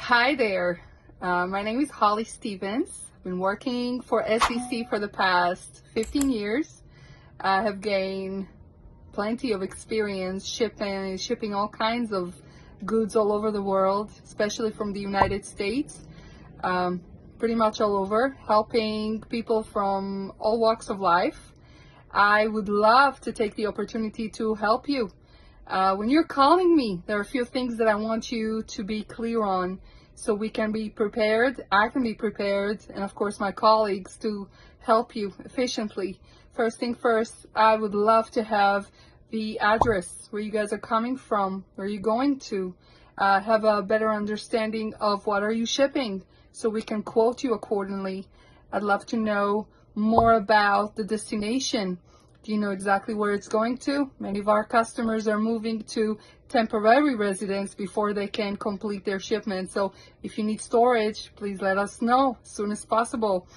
Hi there. My name is Holly Stevens. I've been working for SEC for the past 15 years. I have gained plenty of experience shipping all kinds of goods all over the world, especially from the United States, pretty much all over, helping people from all walks of life. I would love to take the opportunity to help you. When you're calling me, there are a few things that I want you to be clear on so we can be prepared, I can be prepared, and of course my colleagues to help you efficiently. First thing first, I would love to have the address where you guys are coming from, where you're going to, have a better understanding of what are you shipping so we can quote you accordingly. I'd love to know more about the destination. Do you know exactly where it's going to? Many of our customers are moving to temporary residence before they can complete their shipment. So if you need storage, please let us know as soon as possible.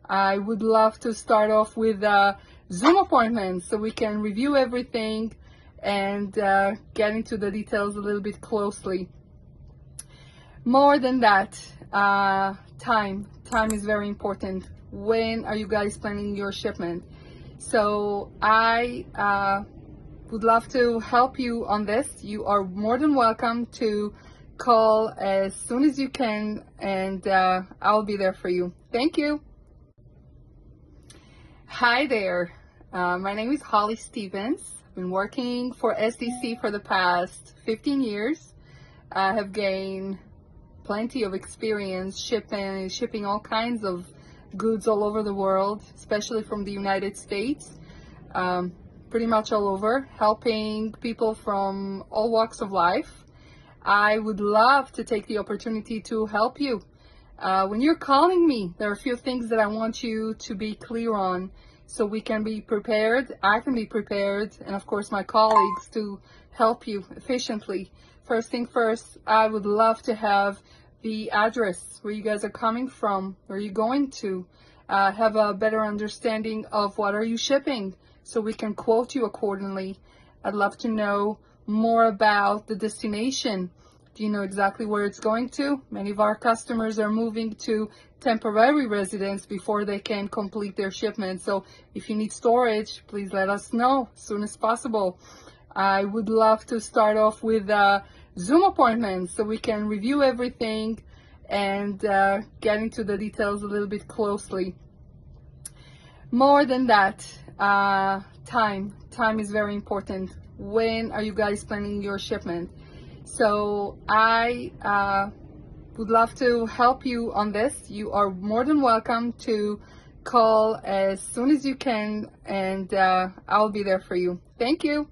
I would love to start off with a Zoom appointment so we can review everything and get into the details a little bit closely. More than that, time is very important. When are you guys planning your shipment? So I would love to help you on this. You are more than welcome to call as soon as you can, and I'll be there for you. Thank you. Hi there. My name is Holly Stevens. I've been working for SEC for the past 15 years. I have gained plenty of experience shipping all kinds of goods all over the world, especially from the United States, pretty much all over, helping people from all walks of life. I would love to take the opportunity to help you. When you're calling me, there are a few things that I want you to be clear on so we can be prepared, I can be prepared, and of course my colleagues to help you efficiently. First thing first, I would love to have the address where you guys are coming from, where you're going to, have a better understanding of what are you shipping so we can quote you accordingly. I'd love to know more about the destination. Do you know exactly where it's going to? Many of our customers are moving to temporary residence before they can complete their shipment. So if you need storage, please let us know as soon as possible. I would love to start off with a Zoom appointment so we can review everything and get into the details a little bit closely. More than that, time is very important. When are you guys planning your shipment? So I would love to help you on this. You are more than welcome to call as soon as you can, and I'll be there for you. Thank you.